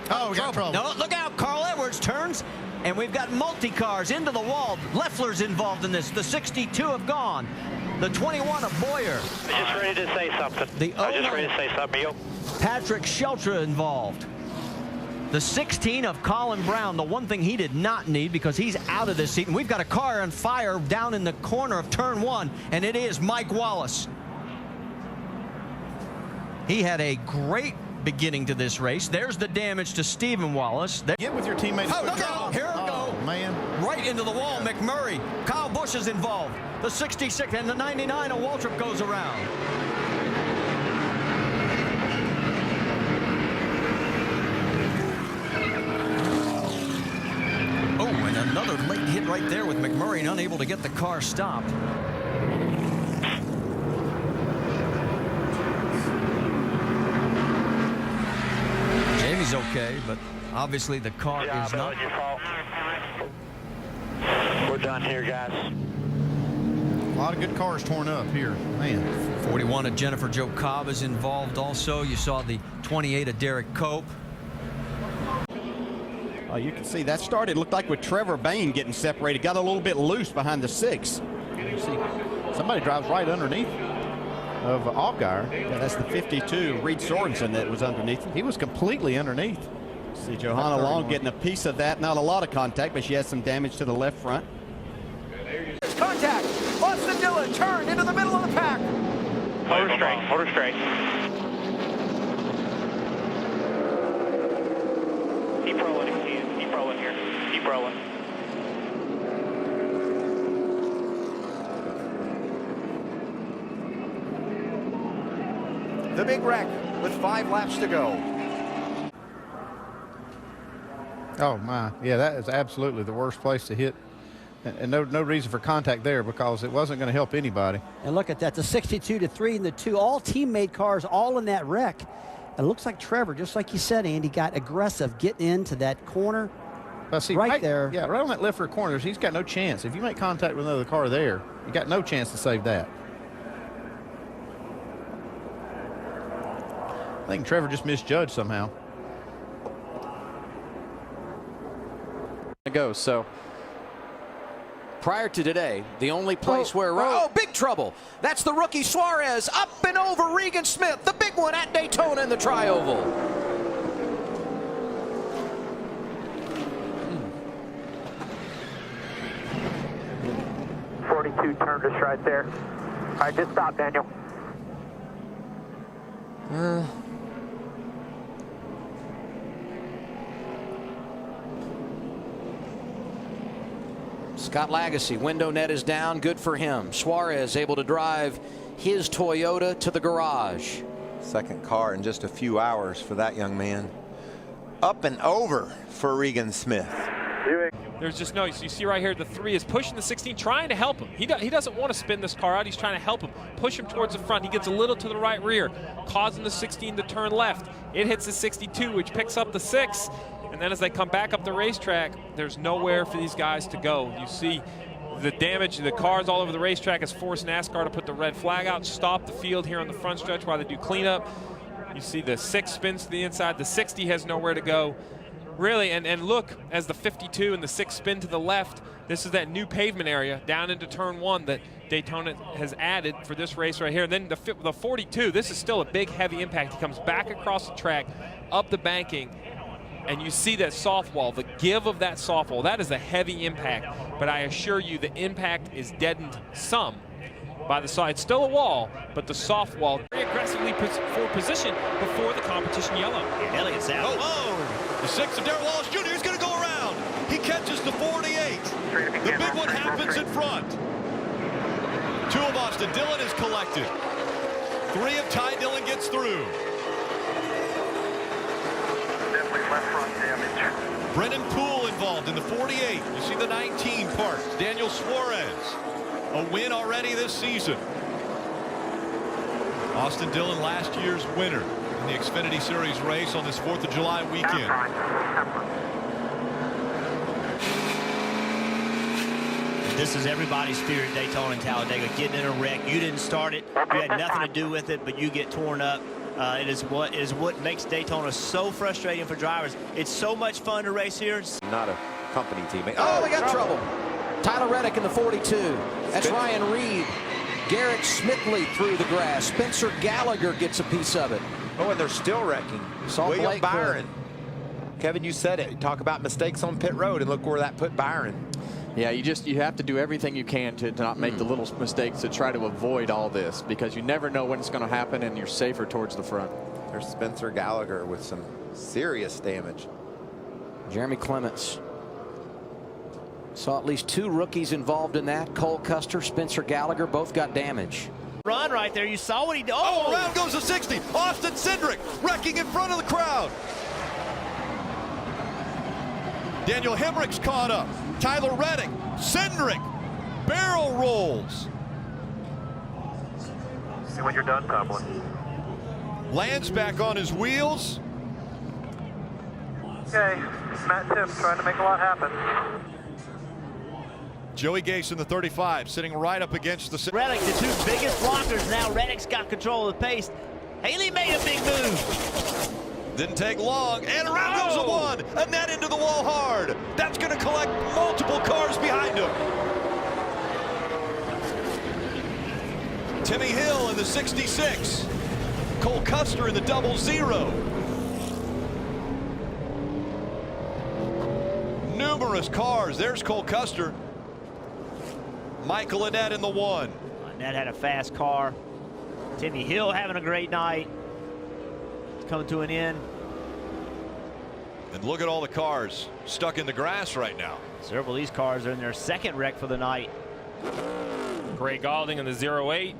Oh, we got trouble. No, look out. Carl Edwards turns, and we've got multi-cars into the wall. Leffler's involved in this. The 62 have gone. The 21 of Boyer. Just ready to say something. I was just ready to say something. Patrick Sheltra involved. The 16 of Colin Brown, the one thing he did not need because he's out of this seat. And we've got a car on fire down in the corner of turn 1, and it is Mike Wallace. He had a great beginning to this race. There's the damage to Stephen Wallace. Get with your teammates. Oh, look out. Here we go. Man. Right into the wall. McMurray. Kyle Busch is involved. The 66 and the 99 of Waltrip goes around. Oh, and another late hit right there with McMurray unable to get the car stopped. Jamie's okay, but obviously the car is not. We're done here, guys. A lot of good cars torn up here, man. 41 of Jennifer Jo Cobb is involved also. You saw the 28 of Derek Cope. You can see that started, looked like with Trevor Bain getting separated, got a little bit loose behind the 6. You see, somebody drives right underneath of Allgaier. Yeah, that's the 52, Reed Sorensen, that was underneath him. He was completely underneath. See Johanna Long getting a piece of that. Not a lot of contact, but she has some damage to the left front. Contact! Austin Dillon turned into the middle of the pack. Hold her straight. Hold her straight. Keep rolling if you can. Keep rolling here. Keep rolling. The big wreck with 5 laps to go. Oh, my. Yeah, that is absolutely the worst place to hit. And no reason for contact there because it wasn't going to help anybody. And look at that, the 62 to 3 and the 2, all teammate cars, all in that wreck. It looks like Trevor, just like you said, Andy, got aggressive getting into that corner. But see, right there. Yeah, right on that left rear corner, he's got no chance. If you make contact with another car there, you got no chance to save that. I think Trevor just misjudged somehow. So prior to today, the only place big trouble. That's the rookie Suarez up and over Regan Smith, the big one at Daytona in the Tri-Oval. 42 turned us right there. All right, just stop, Daniel. Scott Lagasse, window net is down, good for him. Suarez able to drive his Toyota to the garage. Second car in just a few hours for that young man. Up and over for Regan Smith. There's just no, you see right here, the 3 is pushing the 16, trying to help him. He doesn't want to spin this car out. He's trying to help him, push him towards the front. He gets a little to the right rear, causing the 16 to turn left. It hits the 62, which picks up the 6. And then as they come back up the racetrack, there's nowhere for these guys to go. You see the damage, the cars all over the racetrack has forced NASCAR to put the red flag out, stop the field here on the front stretch while they do cleanup. You see the 6 spins to the inside, the 60 has nowhere to go. Really, and look, as the 52 and the 6 spin to the left, this is that new pavement area down into turn 1 that Daytona has added for this race right here. And then the 42, this is still a big, heavy impact. He comes back across the track, up the banking, and you see that soft wall, the give of that soft wall. That is a heavy impact, but I assure you the impact is deadened some by the side. It's still a wall, but the soft wall very aggressively for position before the competition yellow. Elliott's out. Oh, the 6 of Darrell Wallace Jr. is going to go around. He catches the 48. The big one happens in front. 2 of Austin Dillon is collected. 3 of Ty Dillon gets through. Definitely left front damage. Brennan Poole involved in the 48. You see the 19 parts. Daniel Suarez. A win already this season. Austin Dillon, last year's winner in the Xfinity Series race on this 4th of July weekend. This is everybody's fear at Daytona and Talladega, getting in a wreck. You didn't start it. You had nothing to do with it, but you get torn up. It is what makes Daytona so frustrating for drivers. It's so much fun to race here. Not a company teammate. Oh, we got trouble. Tyler Reddick in the 42. That's Ryan Reed. Garrett Smithley through the grass. Spencer Gallagher gets a piece of it. Oh, and they're still wrecking. William Byron. Kevin, you said it. Talk about mistakes on pit road, and look where that put Byron. Yeah, you have to do everything you can to not make the little mistakes to try to avoid all this, because you never know when it's going to happen, and you're safer towards the front. There's Spencer Gallagher with some serious damage. Jeremy Clements. Saw at least 2 rookies involved in that. Cole Custer, Spencer Gallagher, both got damage. Run right there. You saw what he did. Oh, around goes the 60. Austin Cindric wrecking in front of the crowd. Daniel Hemrick's caught up. Tyler Reddick, Cindric, barrel rolls. See when you're done, Tomlin. Lands back on his wheels. Okay, Matt Tim trying to make a lot happen. Joey Gase in the 35, sitting right up against the... Reddick, the 2 biggest blockers now. Reddick's got control of the pace. Haley made a big move. Didn't take long, and around goes the 1, and that into the wall hard. That's going to collect multiple cars behind him. Timmy Hill in the 66. Cole Custer in the 00. Numerous cars. There's Cole Custer. Michael Annette in the 1. Annette had a fast car. Timmy Hill having a great night. Coming to an end. And look at all the cars stuck in the grass right now. Several of these cars are in their 2nd wreck for the night. Gray Galding in the 08.